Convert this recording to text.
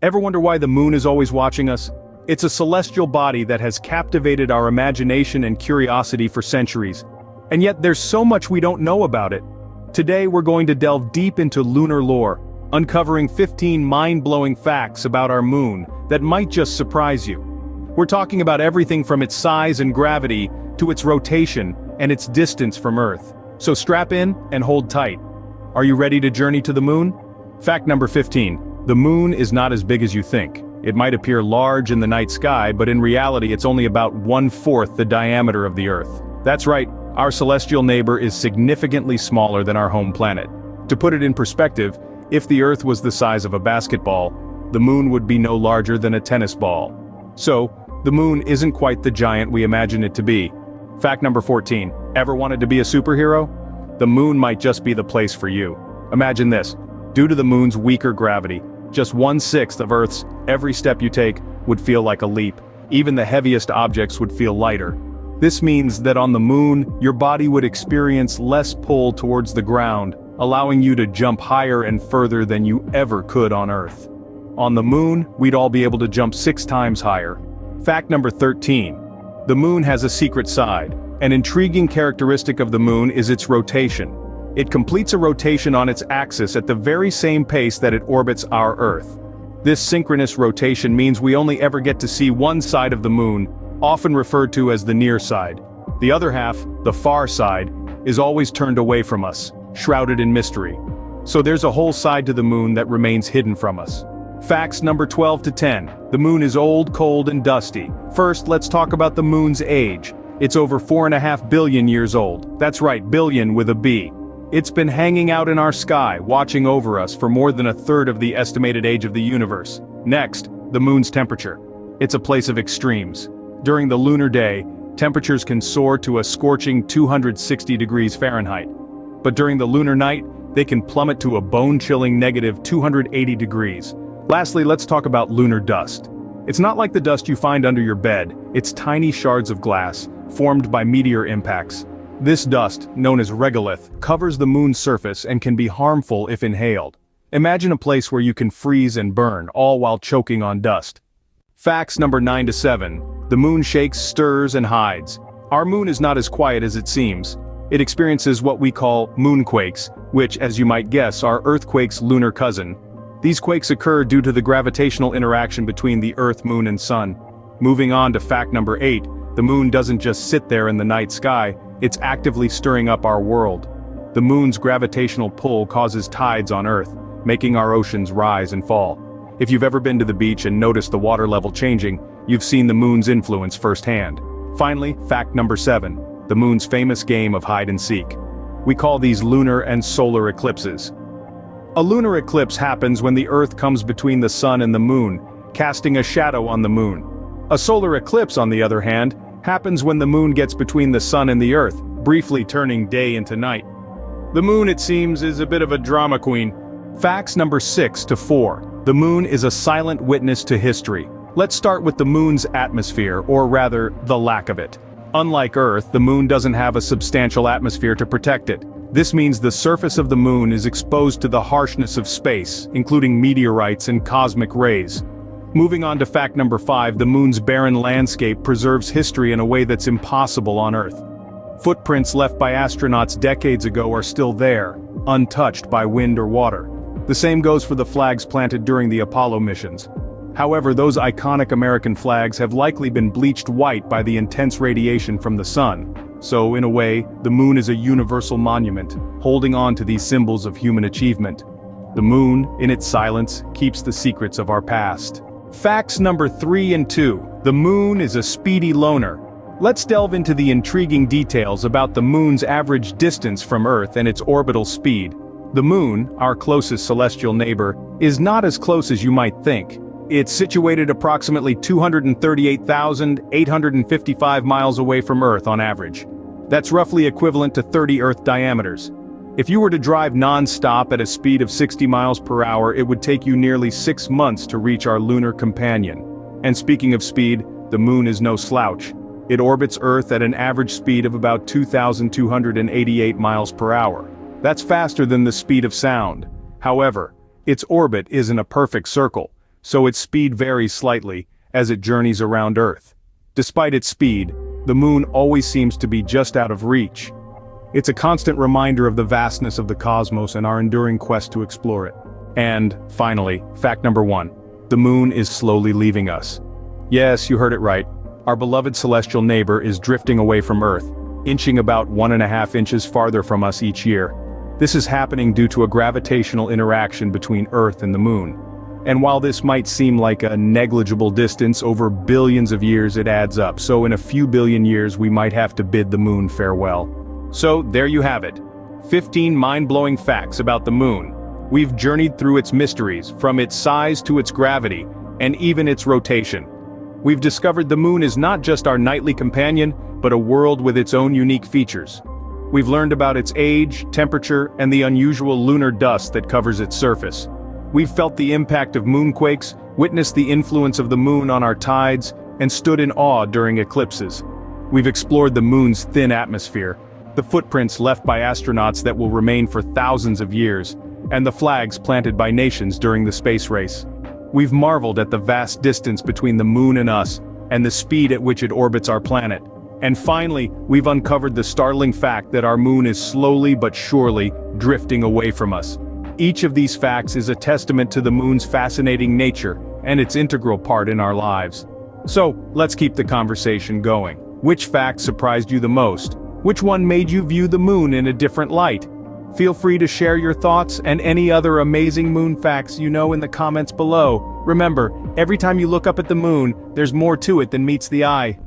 Ever wonder why the moon is always watching us? It's a celestial body that has captivated our imagination and curiosity for centuries. And yet there's so much we don't know about it. Today we're going to delve deep into lunar lore, uncovering 15 mind-blowing facts about our moon that might just surprise you. We're talking about everything from its size and gravity to its rotation and its distance from Earth. So strap in and hold tight. Are you ready to journey to the moon? Fact number 15. The moon is not as big as you think. It might appear large in the night sky, but in reality it's only about 1/4 the diameter of the Earth. That's right, our celestial neighbor is significantly smaller than our home planet. To put it in perspective, if the Earth was the size of a basketball, the moon would be no larger than a tennis ball. So, the moon isn't quite the giant we imagine it to be. Fact number 14. Ever wanted to be a superhero? The moon might just be the place for you. Imagine this. Due to the moon's weaker gravity, just 1/6 of Earth's every step you take would feel like a leap. Even the heaviest objects would feel lighter. This means that on the moon, your body would experience less pull towards the ground, allowing you to jump higher and further than you ever could on Earth. On the moon, we'd all be able to jump 6 times higher. Fact number 13. The moon has a secret side. An intriguing characteristic of the moon is its rotation. It completes a rotation on its axis at the very same pace that it orbits our Earth. This synchronous rotation means we only ever get to see one side of the moon, often referred to as the near side. The other half, the far side, is always turned away from us, shrouded in mystery. So there's a whole side to the moon that remains hidden from us. Facts number 12 to 10. The moon is old, cold, and dusty. First, let's talk about the moon's age. It's over 4.5 billion years old. That's right, billion with a B. It's been hanging out in our sky, watching over us for more than 1/3 of the estimated age of the universe. Next, the moon's temperature. It's a place of extremes. During the lunar day, temperatures can soar to a scorching 260 degrees Fahrenheit. But during the lunar night, they can plummet to a bone-chilling negative 280 degrees. Lastly, let's talk about lunar dust. It's not like the dust you find under your bed, it's tiny shards of glass, formed by meteor impacts. This dust, known as regolith, covers the moon's surface and can be harmful if inhaled. Imagine a place where you can freeze and burn, all while choking on dust. Facts number 9 to 7. The moon shakes, stirs, and hides. Our moon is not as quiet as it seems. It experiences what we call moonquakes, which, as you might guess, are earthquakes' lunar cousin. These quakes occur due to the gravitational interaction between the Earth, Moon, and Sun. Moving on to fact number 8, the moon doesn't just sit there in the night sky, it's actively stirring up our world. The moon's gravitational pull causes tides on Earth, making our oceans rise and fall. If you've ever been to the beach and noticed the water level changing, you've seen the moon's influence firsthand. Finally, fact number 7, the moon's famous game of hide and seek. We call these lunar and solar eclipses. A lunar eclipse happens when the Earth comes between the sun and the moon, casting a shadow on the moon. A solar eclipse, on the other hand, happens when the moon gets between the sun and the Earth, briefly turning day into night. The moon, it seems, is a bit of a drama queen. Facts number 6 to 4. The moon is a silent witness to history. Let's start with the moon's atmosphere, or rather, the lack of it. Unlike Earth, the moon doesn't have a substantial atmosphere to protect it. This means the surface of the moon is exposed to the harshness of space, including meteorites and cosmic rays. Moving on to fact number 5, the moon's barren landscape preserves history in a way that's impossible on Earth. Footprints left by astronauts decades ago are still there, untouched by wind or water. The same goes for the flags planted during the Apollo missions. However, those iconic American flags have likely been bleached white by the intense radiation from the sun. So, in a way, the moon is a universal monument, holding on to these symbols of human achievement. The moon, in its silence, keeps the secrets of our past. Facts number 3 and 2. The moon is a speedy loner. Let's delve into the intriguing details about the moon's average distance from Earth and its orbital speed. The moon, our closest celestial neighbor, is not as close as you might think. It's situated approximately 238,855 miles away from Earth on average. That's roughly equivalent to 30 Earth diameters. If you were to drive non-stop at a speed of 60 miles per hour, it would take you nearly 6 months to reach our lunar companion. And speaking of speed, the moon is no slouch. It orbits Earth at an average speed of about 2,288 miles per hour. That's faster than the speed of sound. However, its orbit isn't a perfect circle. so its speed varies slightly as it journeys around Earth. Despite its speed, the moon always seems to be just out of reach. It's a constant reminder of the vastness of the cosmos and our enduring quest to explore it. And, finally, fact number 1. The moon is slowly leaving us. Yes, you heard it right. Our beloved celestial neighbor is drifting away from Earth, inching about 1.5 inches farther from us each year. This is happening due to a gravitational interaction between Earth and the moon. And while this might seem like a negligible distance, over billions of years it adds up, so in a few billion years we might have to bid the moon farewell. So, there you have it. 15 mind-blowing facts about the moon. We've journeyed through its mysteries, from its size to its gravity, and even its rotation. We've discovered the moon is not just our nightly companion, but a world with its own unique features. We've learned about its age, temperature, and the unusual lunar dust that covers its surface. We've felt the impact of moonquakes, witnessed the influence of the moon on our tides, and stood in awe during eclipses. We've explored the moon's thin atmosphere, the footprints left by astronauts that will remain for thousands of years, and the flags planted by nations during the space race. We've marveled at the vast distance between the moon and us, and the speed at which it orbits our planet. And finally, we've uncovered the startling fact that our moon is slowly but surely drifting away from us. Each of these facts is a testament to the moon's fascinating nature and its integral part in our lives. So, let's keep the conversation going. Which fact surprised you the most? Which one made you view the moon in a different light? Feel free to share your thoughts and any other amazing moon facts you know in the comments below. Remember, every time you look up at the moon, there's more to it than meets the eye.